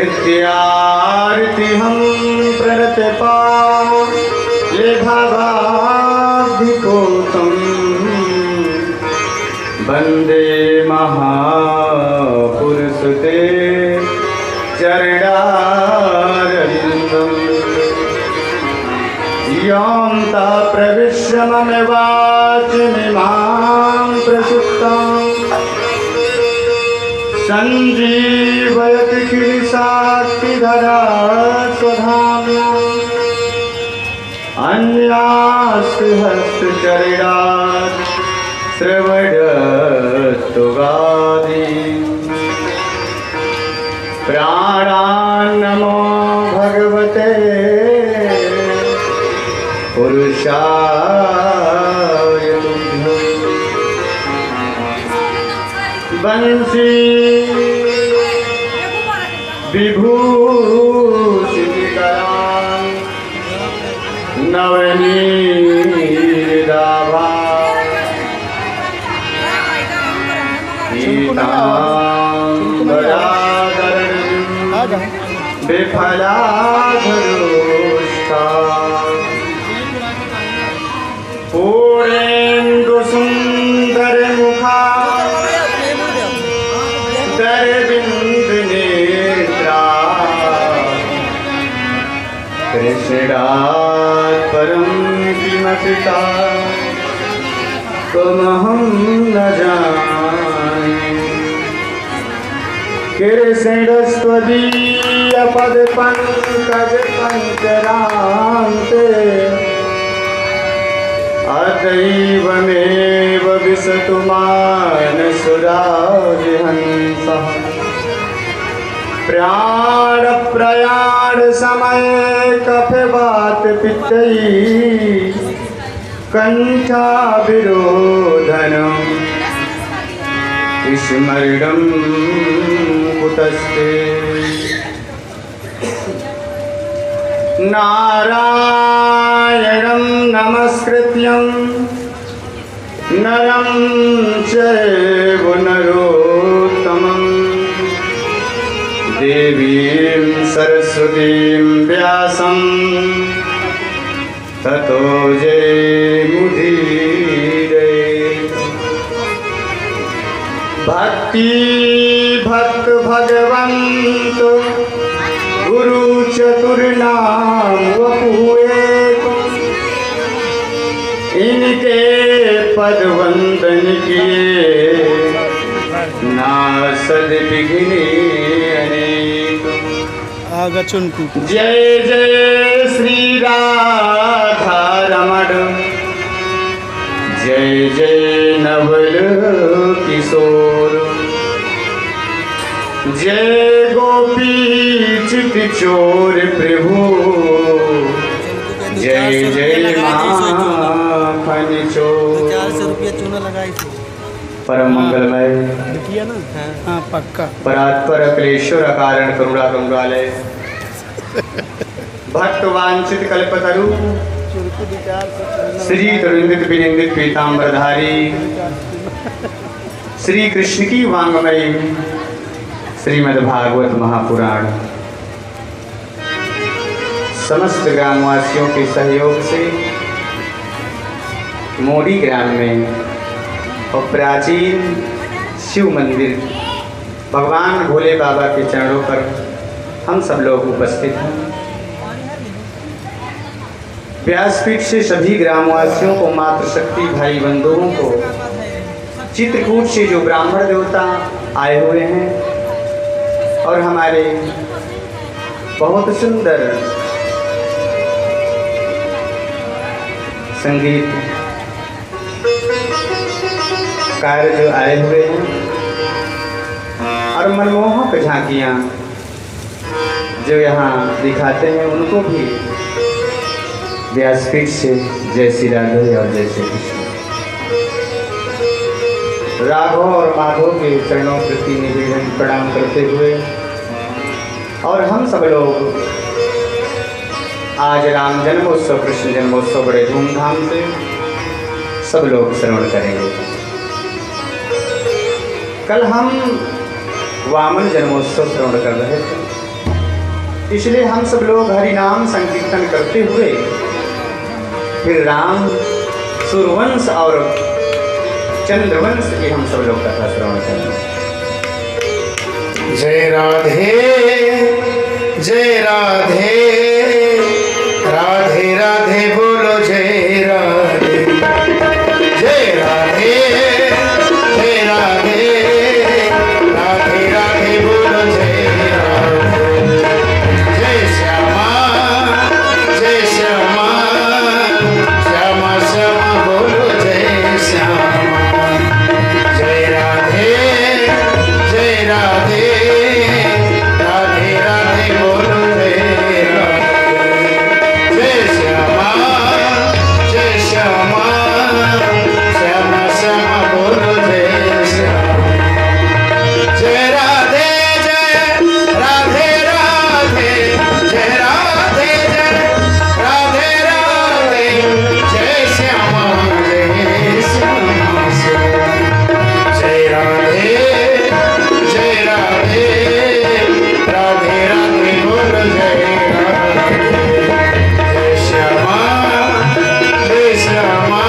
नित्यारति हम प्रणत पाओ ले भावाधिकोतम वंदे महापुरुष ते चरणारविंदम यं ता प्रविश्य मम वाचमिमां प्रसुप्तां संजीवयति किल साक्षिधरा स्वधाम्ना अन्यास्तु हस्तचरणात् श्रवणस्तुगादि प्राणान्नमो भगवते पुरुषाय बंसी विभूषितकरां नवनीताभा पीताम्बराधरणं विफलाधरोष्ठा पूर्णेन्दु सुंदर मुखा दरबिंद नेत्रा कृष्णात् परं किमपिता त्वमहं न जाने कृष्णस्त्वदीय पद पंकज पंचरान्ते अतैवमेव विशतु मानसुराजिहंसः प्राण प्रयाण समय कफवात पित्तैः कंठाविरोधनं स्मरणं कुतस्ते नारायणं नमस्कृत्यं नरं चैव नरोत्तमं देवीं सरस्वतीं व्यासं ततो जयमुदीरयेत् भक्ति भक्त भगवंत गुरु चतुर्नाम वपुए इनके पद वंदन किए नासद विघ्ने अनेक। जय जय श्री राधा रमण जय जय नवल किशोर जय गोपी चित चोर प्रभु जय जय माखन चोर। 400 रुपया चूना लगाई थी। परम मंगलमय किया ना? हाँ पक्का। परात्पर अखिलेश्वर कारण करुणा करुणालय भक्त वांछित कल्पतरु श्री तरुंदित विनिंदित पीताम्बरधारी श्री कृष्ण की वांगमयी श्रीमद्भागवत महापुराण समस्त ग्रामवासियों के सहयोग से मोड़ी ग्राम में और प्राचीन शिव मंदिर भगवान भोले बाबा के चरणों पर हम सब लोग उपस्थित हैं। व्यासपीठ से सभी ग्रामवासियों को मातृशक्ति भाई बंधुओं को चित्रकूट से जो ब्राह्मण देवता आए हुए हैं और हमारे बहुत सुंदर संगीत कार्य जो आए हुए हैं और मनमोहक झांकियाँ जो यहाँ दिखाते हैं उनको भी व्यासपीठ से जय श्री राधे और जय श्री कृष्ण। राघव और माधव के चरणों प्रति निवेदन प्रणाम करते हुए और हम सब लोग आज राम जन्मोत्सव कृष्ण जन्मोत्सव बड़े धूमधाम से सब लोग श्रवण करेंगे। कल हम वामन जन्मोत्सव श्रवण कर रहे थे। इसलिए हम सब लोग हरि नाम संकीर्तन करते हुए फिर राम सूर्यवंश और चंद्रवंश की हम सब लोग कथा श्रवण करेंगे। जय राधे जय राधे, राधे राधे बोलो जय राधे, जय राधे जय राधे, राधे राधे बोलो जय राधे, जय श्यामा श्यामा, श्यामा श्यामा बोलो जय श्यामा, जय राधे जय राधे, राधे राधे बोलो जय राधे, जय श्यामा श्यामा, श्यामा श्यामा बोलो जय श्यामा, जय राधे राधे राधे, जय राधे राधे राधे, जय श्यामा जय राधे जय राधे, राधे राधे बोलो जय राधे, जय श्यामा श्यामा,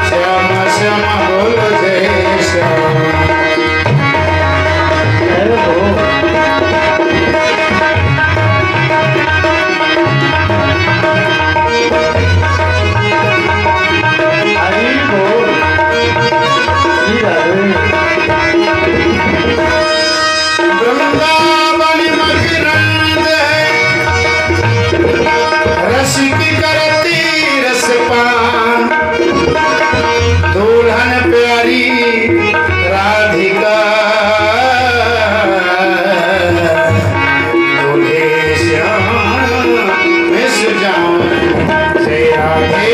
श्यामा श्यामा बोलो जय श्यामा। वृंदावन मकरंद रस की करती रसपान, दुल्हन प्यारी राधिका, दूल्हे श्याम में सुजान, जय राधे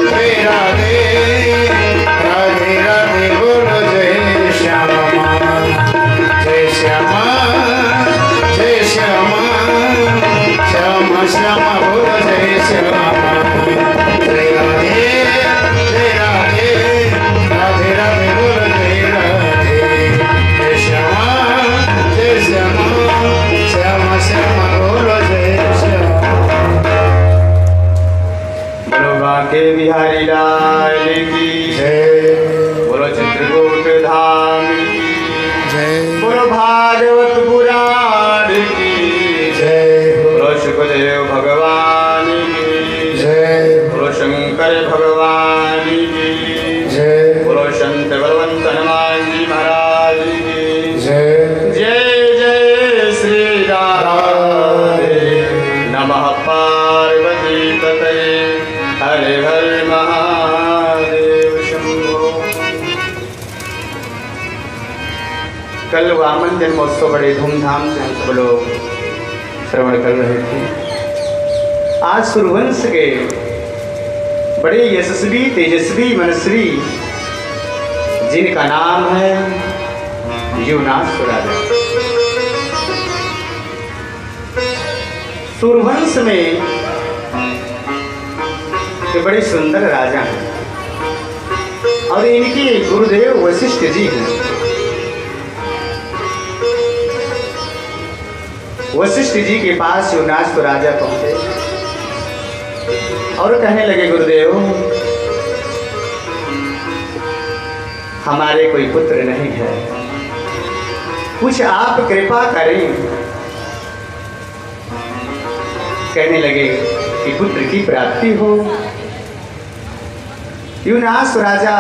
जय राधे, राधे राधे बोलो जय श्यामा, जय श्यामा जय श्यामा, श्यामा श्यामा बोलो जय श्यामा, जय राधे जय राधे, राधे राधे बोलो जय राधे, जय श्यामा श्यामा, श्यामा बोलो जय श्यामा। बोलो बांके बिहारी लाल की जय, बोलो चित्रकूट धाम की जय बोलो भागवत पुराण की जय, बोलो सुखदेव भगवान की जय बोलो शंकर भगवान की जय, बोलो संत बलवंत हनुमान जी महाराज की जय जय जय श्री राधे, नमः पार्वती पतये, हरे हरे महादेव शंभो। कल वामन जन्मोत्सव बड़े धूमधाम से हम सब लोग श्रवण कर रहे थे। आज सूर्यवंश के बड़े यशस्वी तेजस्वी मनस्वी जिनका नाम है युवनाथ राजा। सूर्यवंश में ये बड़े सुंदर राजा हैं और इनके गुरुदेव वशिष्ठ जी हैं। वशिष्ठ जी के पास युवनाथ राजा पहुंचे और कहने लगे, गुरुदेव हमारे कोई पुत्र नहीं है, कुछ आप कृपा करें। कहने लगे कि पुत्र की प्राप्ति हो। युवनाथ राजा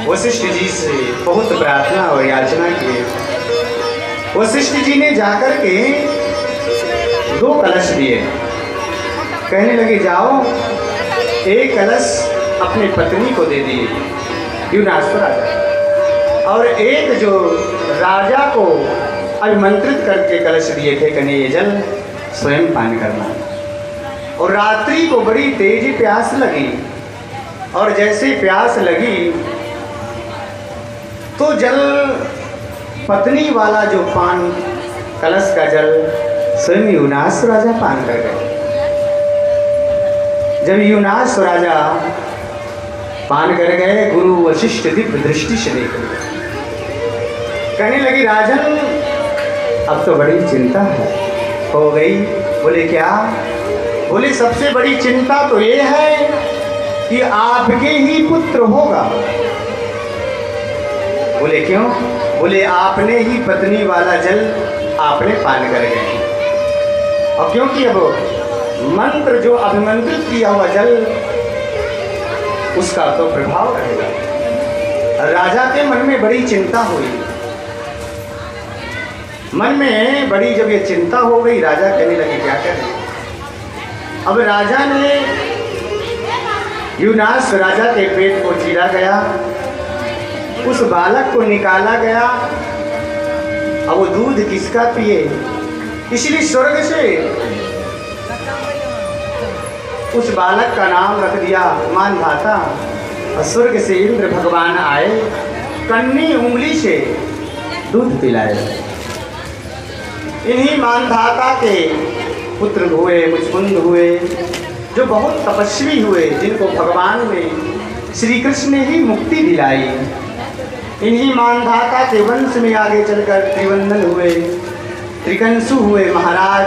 वशिष्ठ जी से बहुत प्रार्थना और याचना किए। वशिष्ठ जी ने जाकर के 2 कलश दिए। कहने लगे जाओ, एक कलश अपनी पत्नी को दे दिए युवनाथ राजा, और एक जो राजा को अभिमंत्रित करके कलश दिए थे, कहने ये जल स्वयं पान करना। और रात्रि को बड़ी तेजी प्यास लगी, और जैसे प्यास लगी तो जल पत्नी वाला जो पान कलश का जल स्वयं युवनाथ राजा पान कर गए। जब युवनाथ राजा पान कर गए, गुरु वशिष्ठ दिव्य दृष्टि से देख लिया। कहने लगी, राजन अब तो बड़ी चिंता है हो गई। बोले क्या? बोले सबसे बड़ी चिंता तो ये है कि आपके ही पुत्र होगा। बोले क्यों? बोले आपने ही पत्नी वाला जल आपने पान कर गए, और क्योंकि अब मंत्र जो अभिमंत्रित किया हुआ जल उसका तो प्रभाव रहेगा। राजा के मन में बड़ी चिंता हुई। मन में बड़ी जब ये चिंता हो गई, राजा कहने लगे क्या करें। अब राजा ने यूनास राजा के पेट को चीरा गया, उस बालक को निकाला गया। अब वो दूध किसका पिए, इसलिए स्वर्ग से उस बालक का नाम रख दिया मानधाता। और स्वर्ग से इंद्र भगवान आए, कन्नी उंगली से दूध पिलाए। इन्हीं मानधाता के पुत्र हुए मुचमुंद हुए, जो बहुत तपस्वी हुए, जिनको भगवान ने श्री कृष्ण ने ही मुक्ति दिलाई। इन्हीं मानधाता के वंश में आगे चलकर त्रिवंदन हुए, त्रिकंसु हुए महाराज,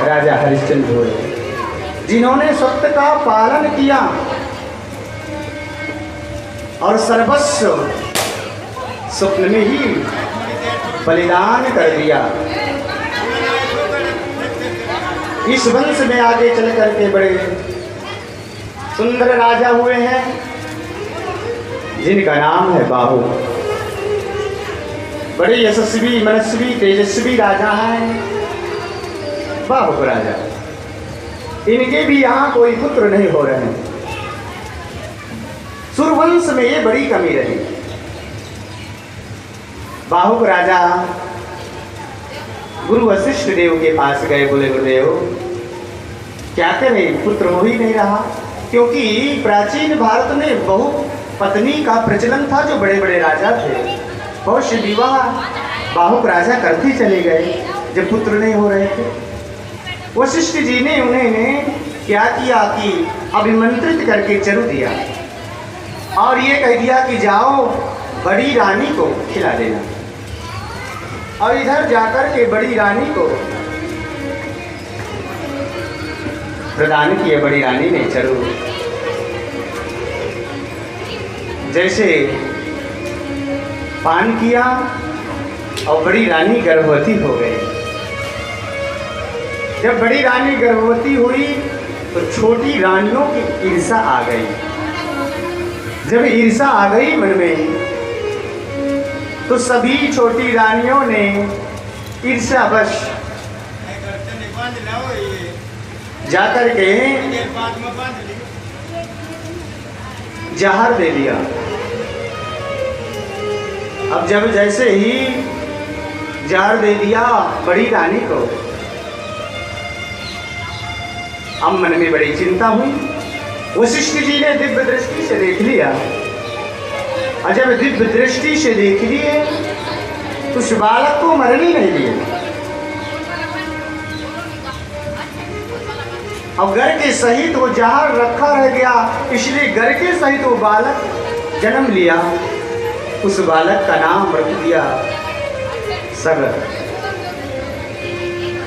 राजा हरिश्चंद्र हुए, जिन्होंने सत्य का पालन किया और सर्वस्व स्वप्न में ही बलिदान कर दिया। इस वंश में आगे चल करके बड़े सुंदर राजा हुए हैं, जिनका नाम है बाहु। बड़े यशस्वी मनस्वी तेजस्वी राजा हैं बाहु राजा। इनके भी यहाँ कोई पुत्र नहीं हो रहे हैं। सूर्यवंश में ये बड़ी कमी रही। बाहु राजा गुरु वशिष्ठ देव के पास गए। बोले गुरुदेव क्या करें, पुत्र हो ही नहीं रहा। क्योंकि प्राचीन भारत में बहु पत्नी का प्रचलन था। जो बड़े बड़े राजा थे बहुत से विवाह बाहुक राजा करते चले गए जब पुत्र नहीं हो रहे थे। वशिष्ठ जी ने उन्हें क्या किया कि अभिमंत्रित करके चरु दिया और ये कह दिया कि जाओ बड़ी रानी को खिला देना। और इधर जाकर के बड़ी रानी को प्रदान किए। बड़ी रानी ने चरु जैसे पान किया और बड़ी रानी गर्भवती हो गई। जब बड़ी रानी गर्भवती हुई तो छोटी रानियों की ईर्षा आ गई। जब ईर्षा आ गई मन में तो सभी छोटी रानियों ने ईर्ष्यावश जाकर के जहर दे दिया। अब जब जैसे ही जहर दे दिया बड़ी रानी को, अब मन में बड़ी चिंता हुई। वशिष्ठ जी ने दिव्य दृष्टि से देख लिया और जब दिव्य दृष्टि से देख लिए तो उस बालक को मरने नहीं दिए। अब घर के सहित वो जहर रखा रह गया, इसलिए घर के सहित वो बालक जन्म लिया। उस बालक का नाम रख दिया सगर।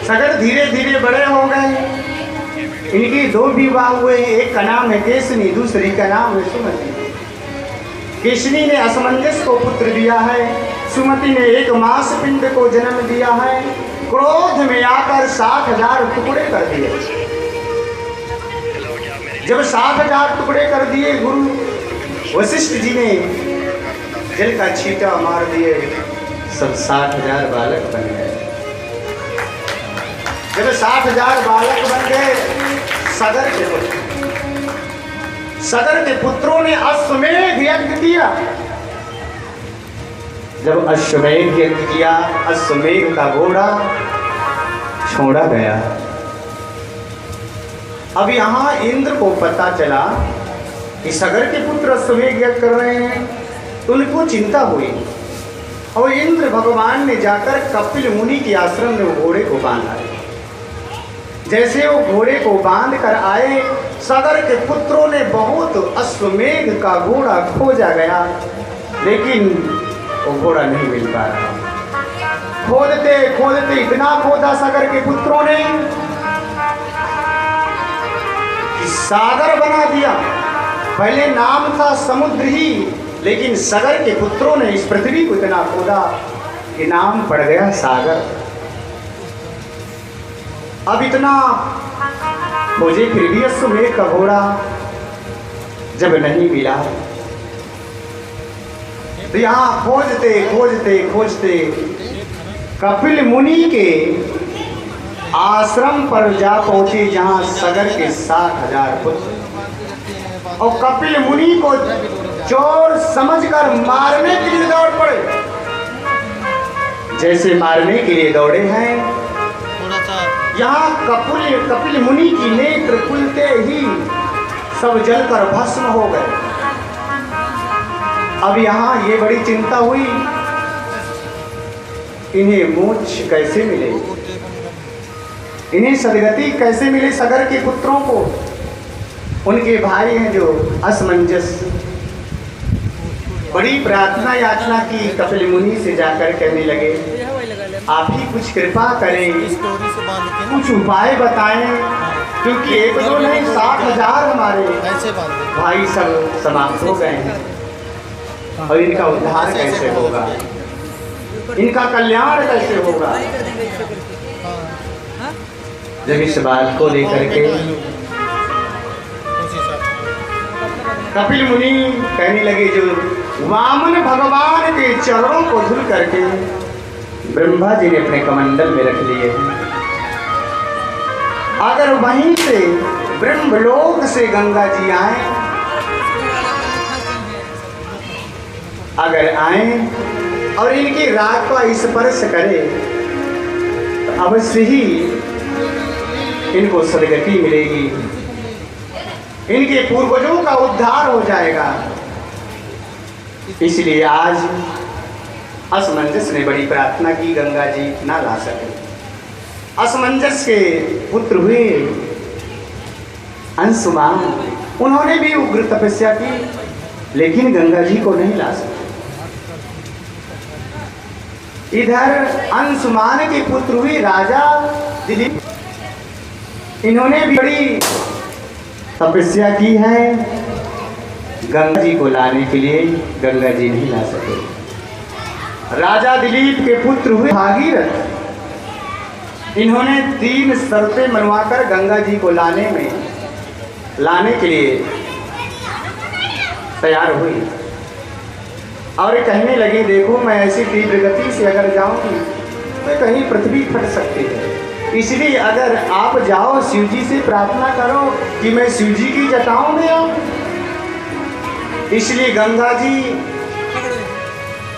सगर धीरे धीरे बड़े हो गए। इनकी दो विवाह हुए, एक का नाम है केसनी, दूसरी का नाम है सुमति। केसनी ने असमंजस को पुत्र दिया है, सुमति ने एक मास पिंड को जन्म दिया है। क्रोध में आकर 60,000 टुकड़े कर दिए। जब 60,000 टुकड़े कर दिए, गुरु वशिष्ठ जी ने जल का छींटा मार दिए, सब 60,000 बालक बन गए। जब 60,000 बालक बन गए, सगर के पुत्रों ने अश्वमेध यज्ञ किया। जब अश्वमेध यज्ञ किया, अश्वमेध का घोड़ा छोड़ा गया। अब यहाँ इंद्र को पता चला कि सगर के पुत्र अश्वमेध यज्ञ कर रहे हैं, तो उनको चिंता हुई और इंद्र भगवान ने जाकर कपिल मुनि के आश्रम में घोड़े को बांधा। जैसे वो घोड़े को बांध कर आए, सगर के पुत्रों ने बहुत अश्वमेध का घोड़ा खोजा गया, लेकिन वो घोड़ा नहीं मिल पा रहा। खोदते खोदते इतना खोदा सागर के पुत्रों ने कि सागर बना दिया। पहले नाम था समुद्र ही, लेकिन सागर के पुत्रों ने इस पृथ्वी को इतना खोदा कि नाम पड़ गया सागर। अब इतना खोजे फिर भी अश्वमेध का घोड़ा जब नहीं मिला, तो यहाँ खोजते खोजते खोजते कपिल मुनि के आश्रम पर जा पहुंचे, जहाँ सागर के 60,000 पुत्र, और कपिल मुनि को चोर समझकर मारने के लिए दौड़ पड़े। जैसे मारने के लिए दौड़े हैं, यहाँ कपिल मुनि की नेत्र खुलते ही सब जलकर भस्म हो गए। अब यहाँ ये बड़ी चिंता हुई, इन्हें मोक्ष कैसे मिले, इन्हें सदगति कैसे मिले सागर के पुत्रों को। उनके भाई हैं जो असमंजस, बड़ी प्रार्थना याचना की कपिल मुनि से, जाकर कहने लगे आप ही कुछ कृपा करें, कुछ उपाय बताएं, क्योंकि एक दो नहीं 60,000 हमारे भाई सब समाप्त हो गए हैं, और इनका उद्धार कैसे होगा, इनका कल्याण कैसे होगा। जब इस बात को लेकर के कपिल मुनि कहने लगे, जो वामन भगवान के चरणों को धुल करके ब्रह्मा जी ने अपने कमंडल में रख लिए हैं, अगर वहीं से ब्रह्मलोक से गंगा जी आए, अगर आए और इनकी राख का स्पर्श करे, तो अवश्य ही इनको सदगति मिलेगी, इनके पूर्वजों का उद्धार हो जाएगा। इसलिए आज असमंजस ने बड़ी प्रार्थना की, गंगा जी ना ला सके। असमंजस के पुत्र हुए अंशुमान, उन्होंने भी उग्र तपस्या की, लेकिन गंगा जी को नहीं ला सके। इधर अंशुमान के पुत्र हुए राजा दिलीप, इन्होंने भी बड़ी तपस्या की है, गंगा जी को लाने के लिए गंगा जी नहीं ला सके। राजा दिलीप के पुत्र हुए भागीरथ, इन्होंने 3 शर्तें मनवाकर गंगा जी को लाने के लिए तैयार हुई, और कहने लगे देखो मैं ऐसी तीव्र गति से अगर जाऊंगी तो कहीं पृथ्वी फट सकती है, इसलिए अगर आप जाओ शिव जी से प्रार्थना करो कि मैं शिव जी की जटाओं में आऊं। इसलिए गंगा जी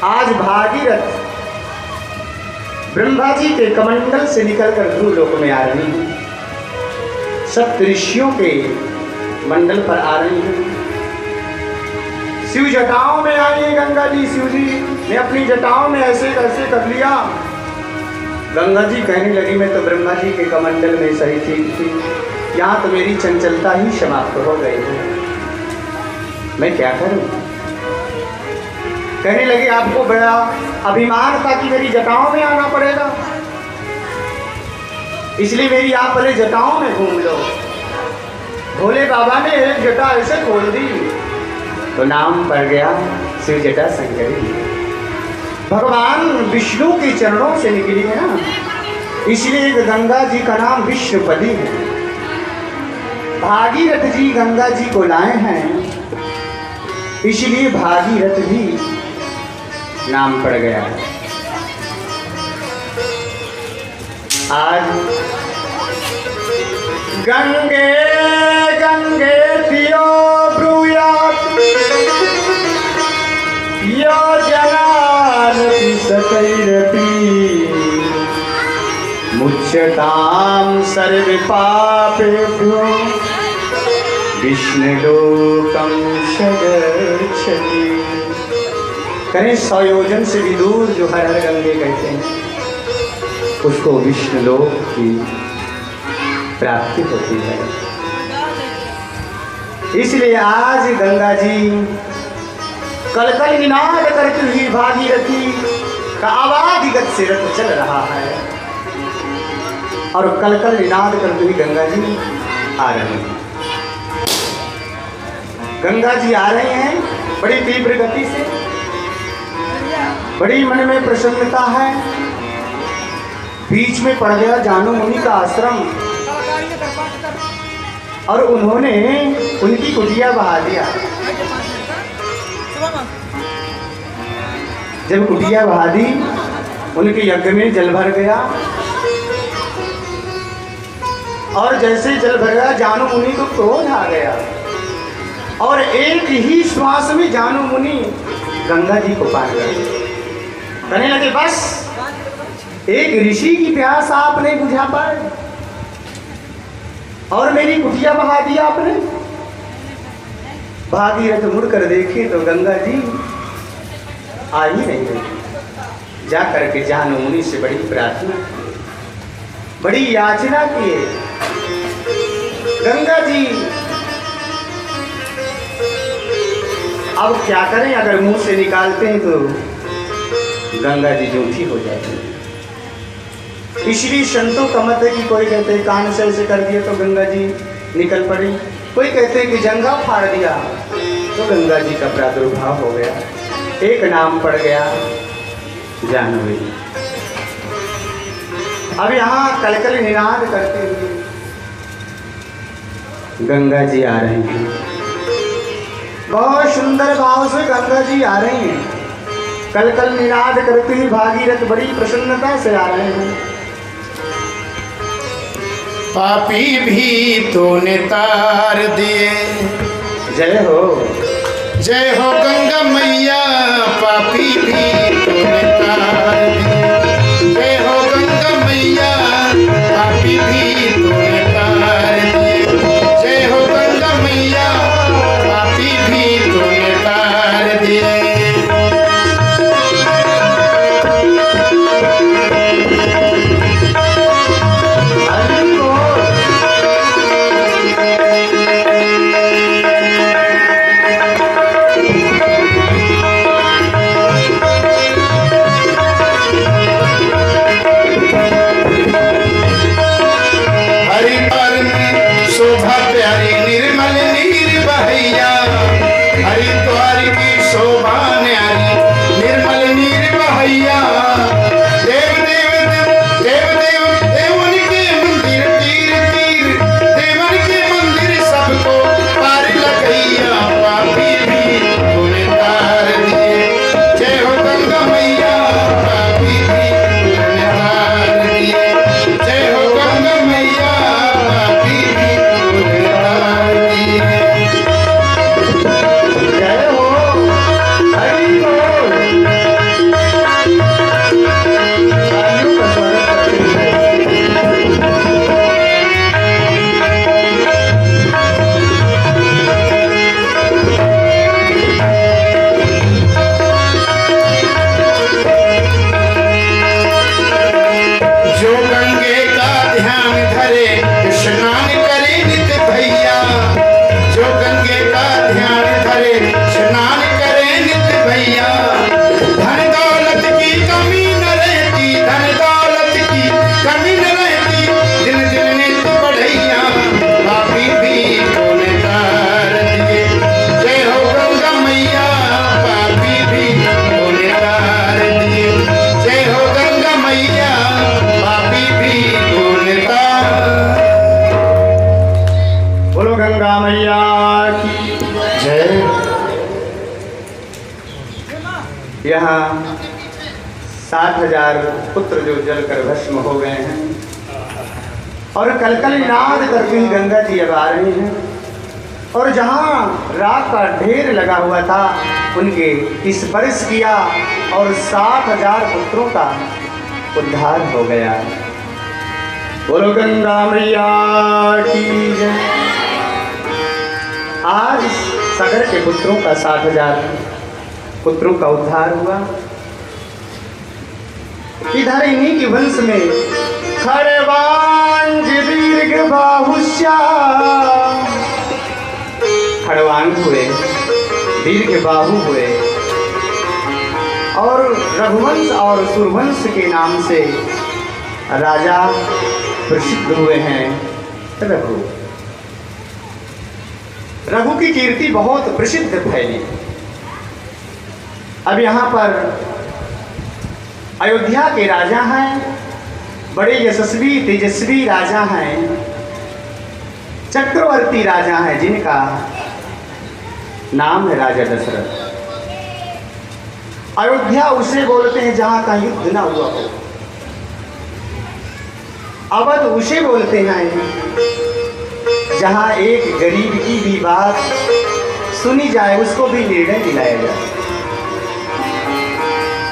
आज भागीरथ ब्रह्मा जी के कमंडल से निकलकर ध्रुवलोक में आ रही हैं, सप्त ऋषियों के मंडल पर आ रही हैं, शिव जटाओं में आई है गंगा जी। शिव जी ने अपनी जटाओं में ऐसे कैसे कर लिया। गंगा जी कहने लगी मैं तो ब्रह्मा जी के कमंडल में सही ठीक थी, यहाँ तो मेरी चंचलता ही समाप्त हो गई है, मैं क्या करूं। कहने लगे आपको बड़ा अभिमान था कि मेरी जटाओं में आना पड़ेगा, इसलिए मेरी आप पहले जटाओं में घूम लो। भोले बाबा ने एक जटा ऐसे खोल दी तो नाम पड़ गया शिव जटा शंकरी। भगवान विष्णु के चरणों से निकली है ना, इसलिए गंगा जी का नाम विष्णुपदी है। भागीरथ जी गंगा जी को लाए हैं, इसलिए भागीरथ भी नाम पड़ गया है। आज गंगे गंगे थियो ब्रूयात् यो जनानपि सकैरपि मुच्यतां सर्वपापेभ्यो विष्णुलोकं सगच्छति। करें 100 योजन से भी दूर जो हर हर गंगे कहते हैं, उसको विष्णुलोक की प्राप्ति होती है। इसलिए आज गंगा जी कल कल निनाद करती हुई भागीरथी का आवादिगत से रथ चल रहा है और कल कल निनाद करते हुए गंगा जी आ रहे हैं। गंगा जी आ रहे हैं बड़ी तीव्र गति से, बड़ी मन में प्रसन्नता है। बीच में पड़ गया जानू मुनि का आश्रम और उन्होंने उनकी कुटिया बहा दिया। जब कुटिया बहा दी, उनके यज्ञ में जल भर गया और जैसे जल भर गया जानू मुनि को क्रोध आ गया और एक ही श्वास में जानू मुनि गंगा जी को पार गए। कहने लगे बस एक ऋषि की प्यास आप नहीं बुझा पाए और मेरी कुटिया बहा दिया आपने। भागीरथ मुड़कर देखे तो गंगा जी आ ही नहीं रही। जा करके जानू मुनि से बड़ी प्रार्थना, बड़ी याचना किए। गंगा जी अब क्या करें, अगर मुंह से निकालते हैं तो गंगा जी जूठी हो जाती है। इसलिए संतों का मत है कि कोई कहते हैं कान से ऐसे कर दिया तो गंगा जी निकल पड़ी, कोई कहते हैं कि जंघा फाड़ दिया तो गंगा जी का प्रादुर्भाव हो गया, एक नाम पड़ गया जाह्नवी। अब यहाँ कलकल निनाद करते हुए गंगा जी आ रही हैं। बहुत सुंदर भाव से गंगा जी आ रही हैं, कलकल निनाद करते हुए भागीरथ बड़ी प्रसन्नता से आ रहे हैं। पापी भी तूने तार दिए, जय हो गंगा मैया। पापी भी तूने तार दिए, जय हो गंगा मैया। पापी भी तूने तार दिए, जय हो गंगा मैया। पापी भी तूने तार दिए। यहाँ 60,000 पुत्र जो जलकर भस्म हो गए हैं और कलकल नाद करके ही गंगा जी अब आ रही हैं और जहाँ राख का ढेर लगा हुआ था उनके स्पर्श किया और 60,000 पुत्रों का उद्धार हो गया। बोलो गंगा मैया की जय। आज सागर के पुत्रों का 60,000 पुत्रों का उद्धार हुआ। इधर इन्हीं के वंश में खड़वांज दीर्घ बाहुश्या खड़वांग हुए, दीर्घ बाहु हुए और रघुवंश और सूर्यवंश के नाम से राजा प्रसिद्ध हुए हैं। रघु रघु की कीर्ति बहुत प्रसिद्ध फैली। अब यहाँ पर अयोध्या के राजा हैं, बड़े यशस्वी तेजस्वी राजा हैं, चक्रवर्ती राजा हैं, जिनका नाम है राजा दशरथ। अयोध्या उसे बोलते हैं जहां का युद्ध ना हुआ हो। अवध उसे बोलते हैं जहां एक गरीब की भी बात सुनी जाए, उसको भी निर्णय दिलाया जाए,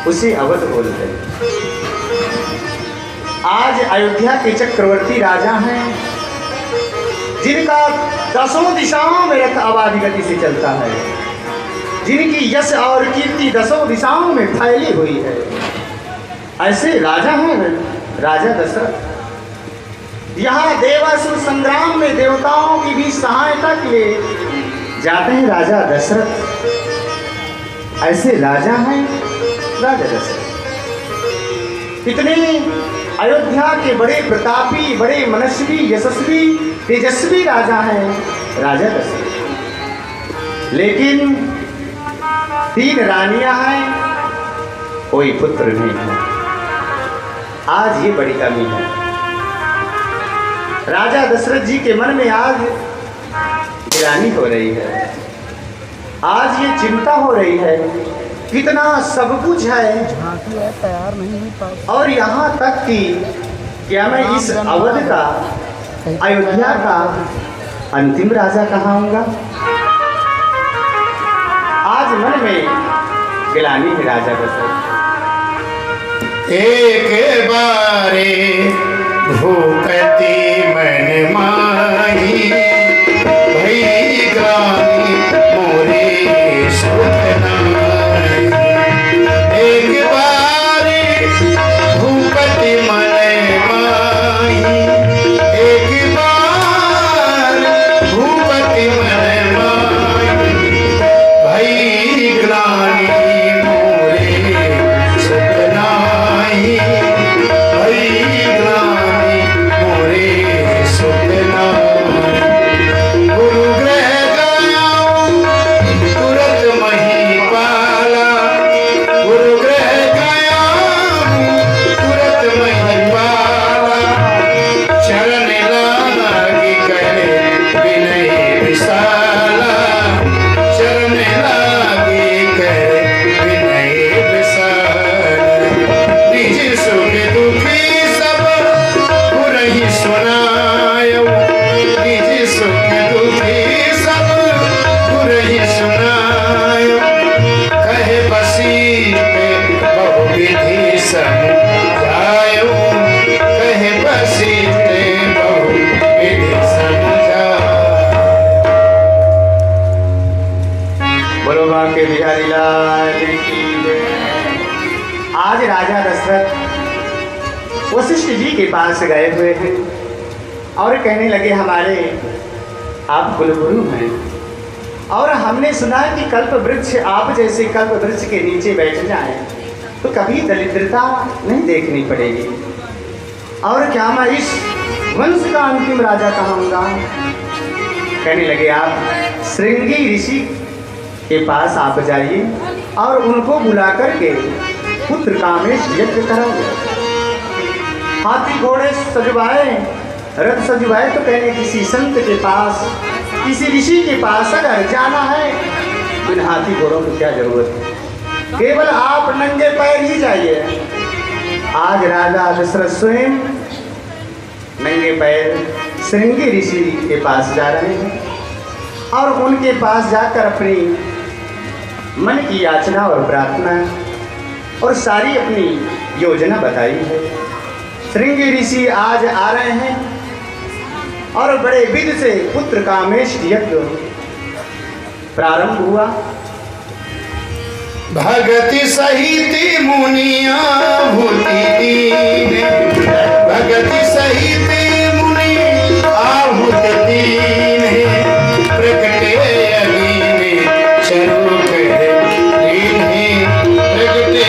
उसे अवध बोलते हैं। आज अयोध्या के चक्रवर्ती राजा हैं, जिनका दसों दिशाओं में रथ आबादी गति से चलता है, जिनकी यश और कीर्ति दसों दिशाओं में फैली हुई है। ऐसे राजा हैं राजा दशरथ। यहाँ देवासुर संग्राम में देवताओं की भी सहायता के लिए जाते हैं राजा दशरथ। ऐसे राजा हैं राजा दशरथ। इतने अयोध्या के बड़े प्रतापी, बड़े मनस्वी, यशस्वी, तेजस्वी राजा हैं राजा दशरथ। लेकिन 3 रानियां हैं, कोई पुत्र नहीं है। आज ये बड़ी कमी है। राजा दशरथ जी के मन में आज गिरानी हो रही है, आज ये चिंता हो रही है, कितना सब कुछ है तैयार नहीं हुई, और यहाँ तक कि क्या मैं इस अवध का, अयोध्या का अंतिम राजा कहाऊंगा। आज मन में गिलानी है राजा दशरथ। एक बारे भूपति मन माही, भई ग्रामी मोरे सुधनाई। एक बारे भूपति मन माही, एक बार भूपति मन माही, भई ग्रामी मोरे सुधनाई। भई ग्रामी मोरे सुधनाई। गुरु ग्रह गयाऊं तुरत महिपाला, गुरु ग्रह गयाऊं तुरत महिपाला। शरण लागी करे विनय विशाला, शरण लागी करे विनय विशाला। निज सुख दुखी सब पुरहि सुनायो, निज सुख दुखी सब पुरहि सुनायो। कहे बसीते बहु विधि समझायो, कहे बसीते बहु विधि समझायो। बोलो बांके बिहारी लाल की जय। आज राजा दशरथ वशिष्ठ जी के पास गए हुए हैं और कहने लगे, हमारे आप कुलगुरु हैं और हमने सुना कि कल्प वृक्ष, आप जैसे कल्प वृक्ष के नीचे बैठ जाएं तो कभी दरिद्रता नहीं देखनी पड़ेगी, और क्या मैं इस वंश का अंतिम राजा कहूँगा। कहने लगे, आप श्रृंगी ऋषि के पास आप जाइए और उनको बुला करके पुत्र कामेश यज्ञ कराइए। हाथी घोड़े सजवाए, रथ सजवाए, तो कहने किसी संत के पास, किसी ऋषि के पास अगर जाना है, इन हाथी घोड़ों की क्या जरूरत है, केवल आप नंगे पैर ही जाइए। आज राजा दशरथ स्वयं नंगे पैर श्रृंगी ऋषि के पास जा रहे हैं और उनके पास जाकर अपनी मन की याचना और प्रार्थना और सारी अपनी योजना बताई है। श्रृंगी ऋषि आज आ रहे हैं और बड़े विधि से पुत्र कामेश यज्ञ प्रारंभ हुआ। भगति सहित मुनिया भूति दीन, भगति सहित मुनि आहुत दीन। प्रगटे अग्नि में स्वरूप लीन, प्रगटे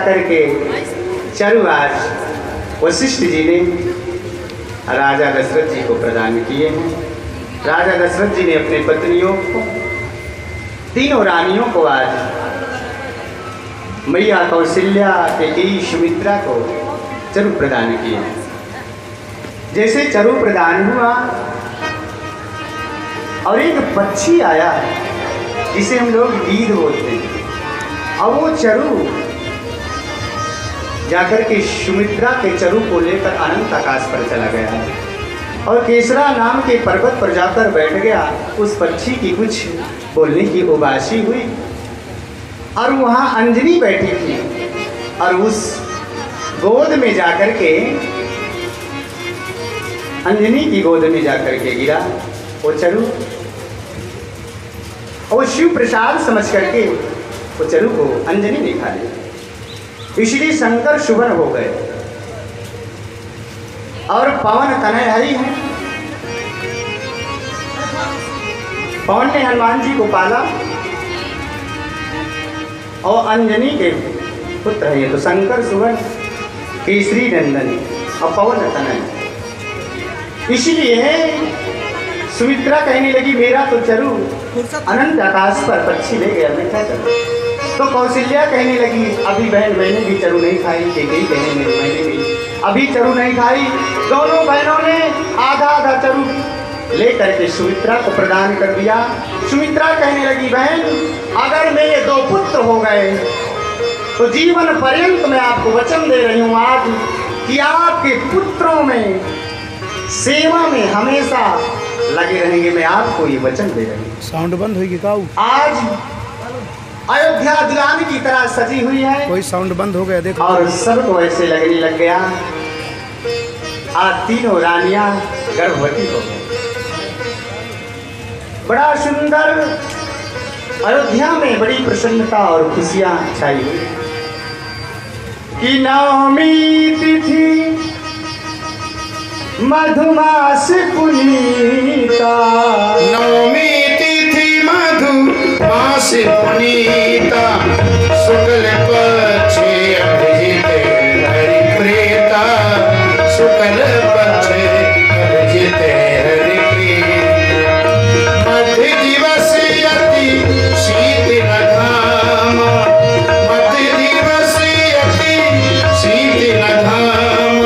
जाकर के चरु आज वशिष्ठ जी ने राजा दशरथ जी को प्रदान किए हैं। राजा दशरथ जी ने अपने पत्नियों को, तीनों रानियों को आज मैया कौशल्या, केकई, सुमित्रा को चरु प्रदान किए। जैसे चरु प्रदान हुआ और एक पक्षी आया जिसे हम लोग गीध बोलते हैं, और वो चरु जाकर के सुमित्रा के चरु को लेकर अनंत आकाश पर चला गया और केसरा नाम के पर्वत पर जाकर बैठ गया। उस पक्षी की कुछ बोलने की उबासी हुई और वहाँ अंजनी बैठी थी और उस गोद में जाकर के, अंजनी की गोद में जाकर के गिरा वो चरु, और शिव प्रसाद समझ करके वो चरु को अंजनी ने खा लिया। इसलिए शंकर शुभन हो गए और पवन तनय हरि हैं। पवन ने हनुमान जी को पाला और अंजनी के पुत्र है, तो शंकर सुवन, केसरी नंदन और पवन तनय। इसलिए सुमित्रा कहने लगी मेरा तो चरु अनंत आकाश पर पक्षी ले गया, मैं क्या करूं। तो कौशल्या कहने लगी अभी बहन मैंने भी चरु नहीं खाई, केकई कहने लगी मैंने भी अभी चरु नहीं खाई। दोनों बहनों ने आधा आधा चरु लेकर के सुमित्रा को प्रदान कर दिया। सुमित्रा कहने लगी बहन अगर मेरे 2 पुत्र हो गए तो जीवन पर्यंत मैं आपको वचन दे रही हूँ आज कि आपके पुत्रों में सेवा में हमेशा लगे रहेंगे, मैं आपको ये वचन दे रही हूँ। साउंड बंद होगी काऊ? आज अयोध्या दीवान की तरह सजी हुई है, कोई साउंड बंद हो गया देखो, और सबको ऐसे लगने लग गया आज तीनों रानियां गर्भवती हो गई। बड़ा सुंदर अयोध्या में बड़ी प्रसन्नता और खुशियां छाई हुई कि नवमी तिथि मधुमास पुनीता, नवमी तिथि मधुमास पुनीता, शुक्ल पक्ष अभिजित हरि प्रीता, शुक्ल पक्ष अभिजित हरि प्रीता, मध्य दिवस अति शीत न घाम, मध्य दिवस अति शीत न घाम,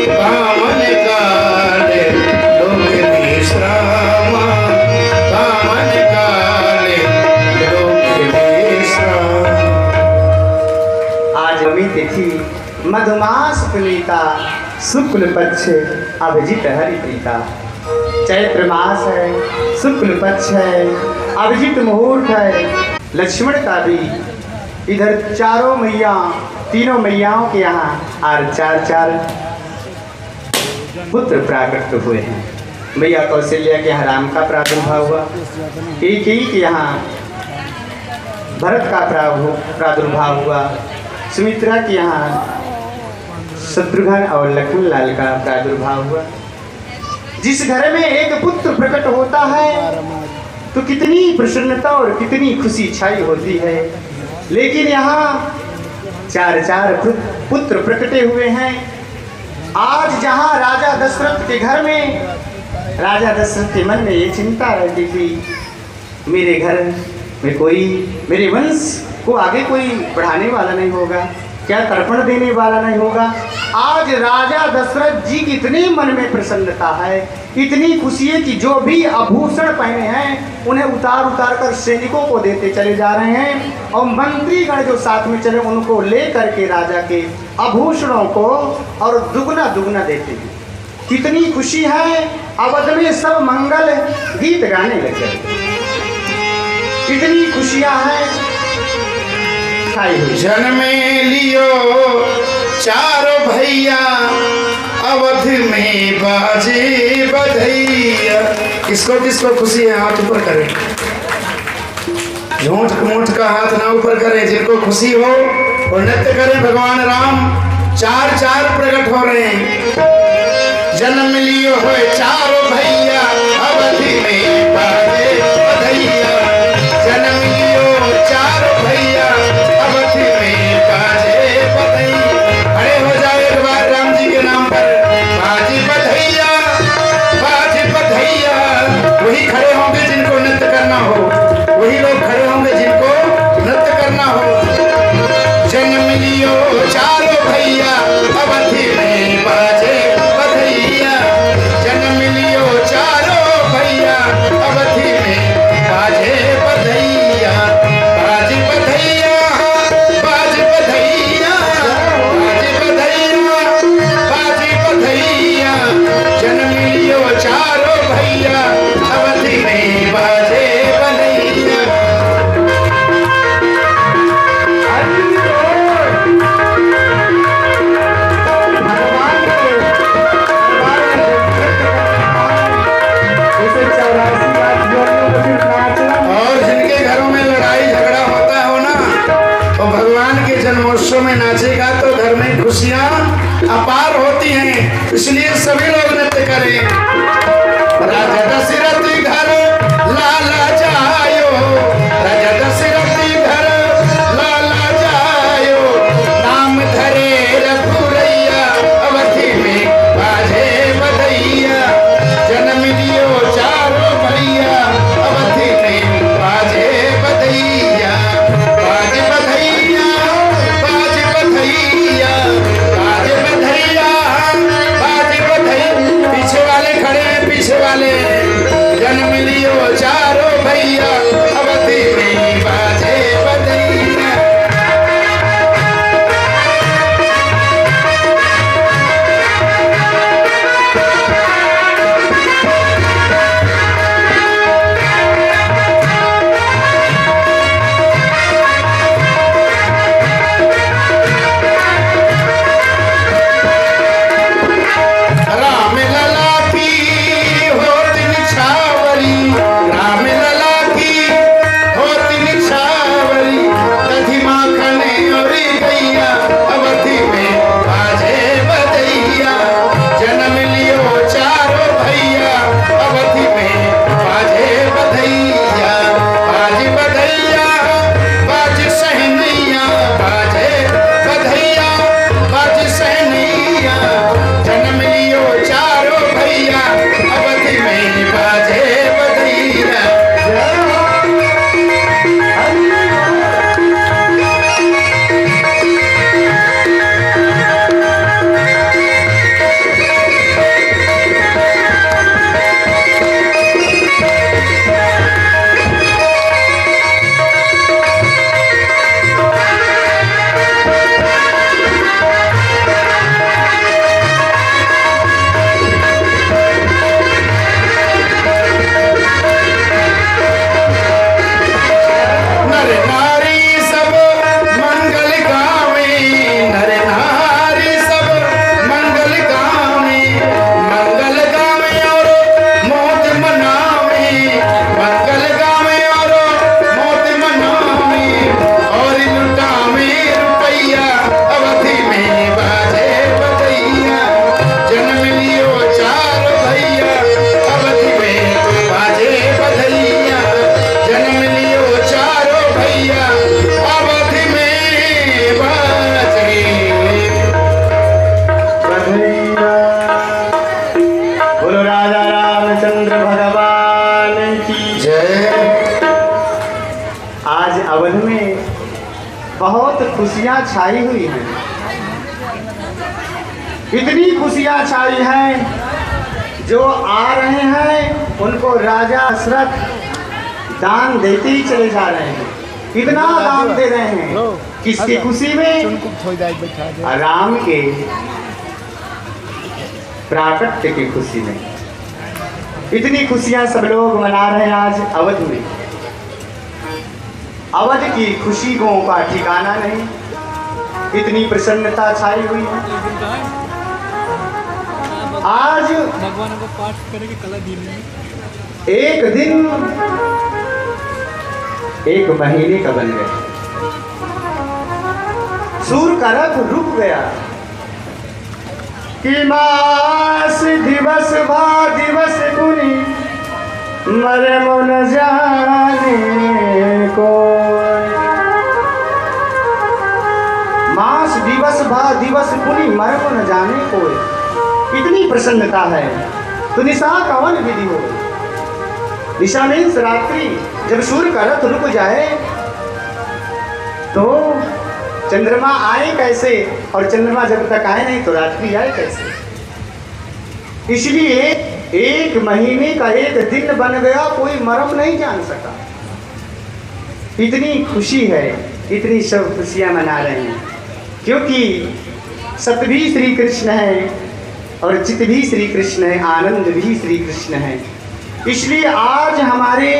बामन काल लोक विश्राम, बामन काल लोक विश्राम। आज नवमी तिथि मधुमास पुनीता, शुक्ल पक्ष अभिजित हरि प्रीता। चैत्र मास है, शुक्ल पक्ष है, अभिजित मुहूर्त है। लक्ष्मण का भी इधर चारों मैया, तीनों मैयाओं के यहाँ और 4 पुत्र प्राकट हुए हैं। मैया कौशल्या के यहाँ राम का प्रादुर्भाव हुआ, केकई के यहाँ भरत का प्रादुर्भाव हुआ, सुमित्रा के यहाँ शत्रुघ्न और लक्ष्मण लाल का प्रादुर्भाव हुआ। जिस घर में एक पुत्र प्रकट होता है तो कितनी प्रसन्नता और कितनी खुशी छाई होती है, लेकिन यहाँ 4 पुत्र प्रकटे हुए हैं। आज जहाँ राजा दशरथ के घर में, राजा दशरथ के मन में ये चिंता रहती थी मेरे घर में कोई, मेरे वंश को आगे कोई बढ़ाने वाला नहीं होगा, क्या तर्पण देने वाला नहीं होगा। आज राजा दशरथ जी की इतने मन में प्रसन्नता है, इतनी खुशी है कि जो भी आभूषण पहने हैं उन्हें उतार कर सैनिकों को देते चले जा रहे हैं, और मंत्रीगण जो साथ में चले उनको ले करके राजा के आभूषणों को और दुगना देते हैं। कितनी खुशी है, अवध में सब मंगल गीत गाने लग गए, कितनी खुशियां हैं। जन्मे लियो चारों भैया, अवध में बाजे बधैया। किसको किसको खुशी है हाथ ऊपर करें, झूठ मूठ का हाथ ना ऊपर करें। जिनको खुशी हो वो नृत्य करें। भगवान राम 4 प्रकट हो रहे हैं। जन्म लियो हो चारों भैया, अवध में बाजे बधैया। जन्म लियो चारों भैया, अवध में बाजे नाचेगा तो घर में खुशियां अपार होती हैं, इसलिए सभी लोग नृत्य करें। राजा दशरथ घर लाला जायो, राजा दशरथ घर लाला जायो, नाम धरे रघुरैया, अवधि में बाजे बधैया, जन्म लियो चारों भैया, अवधि में बाजे बधैया, बाज बधैया, बाज बधैया, बाज बधैया, बाज बधैया। पीछे वाले खड़े हैं, पीछे वाले, जन्म लियो चारों भैया, अवधि में बाजे बधैया। राम लला की होत निछावरी, राम लला की होत निछावरी, दधि माखन और गैया, अवधि में बाजे बधैया, जन्म लियो चारों भैया, अवधि में बाजे बधैया, बाज बधैया, बाज सहनैया, बाजे बधैया, बाज सहनैया, जन्म लियो चारों भैया, अवधि में बाजे बधैया। नर नारी सब मंगल गावे, नर नारी सब मंगल गावे, मंगल गावे और मौत मनावे, मंगल गावे और मौत मनावे, और लुटावे रुपैया, अवधि में बाजे बधैया, जन्म लियो चार भैया, अवधि में बाजे बधैया, जन्म लियो चारों भैया, अवधि में बाजे बधैया। बोलो राजा रामचंद्र भगवान की। जय। आज अवध में बहुत खुशियां छाई हुई हैं, इतनी खुशियां छाई हैं, जो आ रहे हैं उनको राजा दशरथ दान देते ही चले जा रहे हैं। कितना दान दे रहे हैं, किसकी खुशी में? उनको थोड़ी देर बैठा दे। राम के प्राकट्य की खुशी में। इतनी खुशियां सब लोग मना रहे हैं आज अवध में। अवध की खुशी को का ठिकाना नहीं, इतनी प्रसन्नता छाई हुई है। आज भगवान को पाठ करेंगे कला दिन में। एक दिन एक महीने का बन गया, सूर्य का रथ रुक गया कि मास दिवस भा दिवस पुनि मरे मन जाने को। मास दिवस भा दिवस पुनि मरे मन जाने को। इतनी प्रसन्नता है तो निशा कवन विधि हो। निशा मीन्स रात्रि, जब सूर्य का रथ रुक जाए तो चंद्रमा आए कैसे, और चंद्रमा जब तक आए नहीं तो रात्रि आए कैसे। इसलिए एक महीने का एक दिन बन गया, कोई मरम नहीं जान सका। इतनी खुशी है, इतनी सब खुशियां मना रहे हैं, क्योंकि सत्य भी श्री कृष्ण है और चित्त भी श्री कृष्ण है, आनंद भी श्री कृष्ण है। इसलिए आज हमारे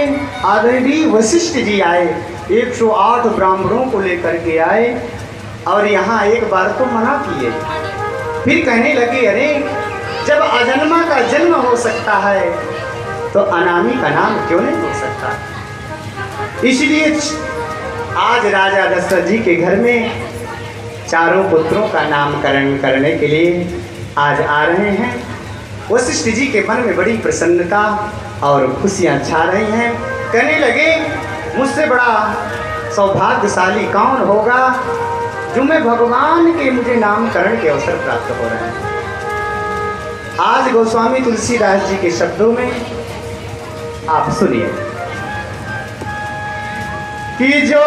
आदरणीय वशिष्ठ जी आए, 108 ब्राह्मणों को लेकर के आए और यहाँ एक बार तो मना किए। फिर कहने लगे, अरे जब अजन्मा का जन्म हो सकता है तो अनामी का नाम क्यों नहीं हो सकता। इसलिए आज राजा दशरथ जी के घर में चारों पुत्रों का नामकरण करने के लिए आज आ रहे हैं। वशिष्ठ जी के मन में बड़ी प्रसन्नता और खुशियाँ छा रही हैं। कहने लगे, मुझसे बड़ा सौभाग्यशाली कौन होगा जो मैं भगवान के मुझे नामकरण के अवसर प्राप्त हो रहे हैं। आज गोस्वामी तुलसीदास जी के शब्दों में आप सुनिए कि जो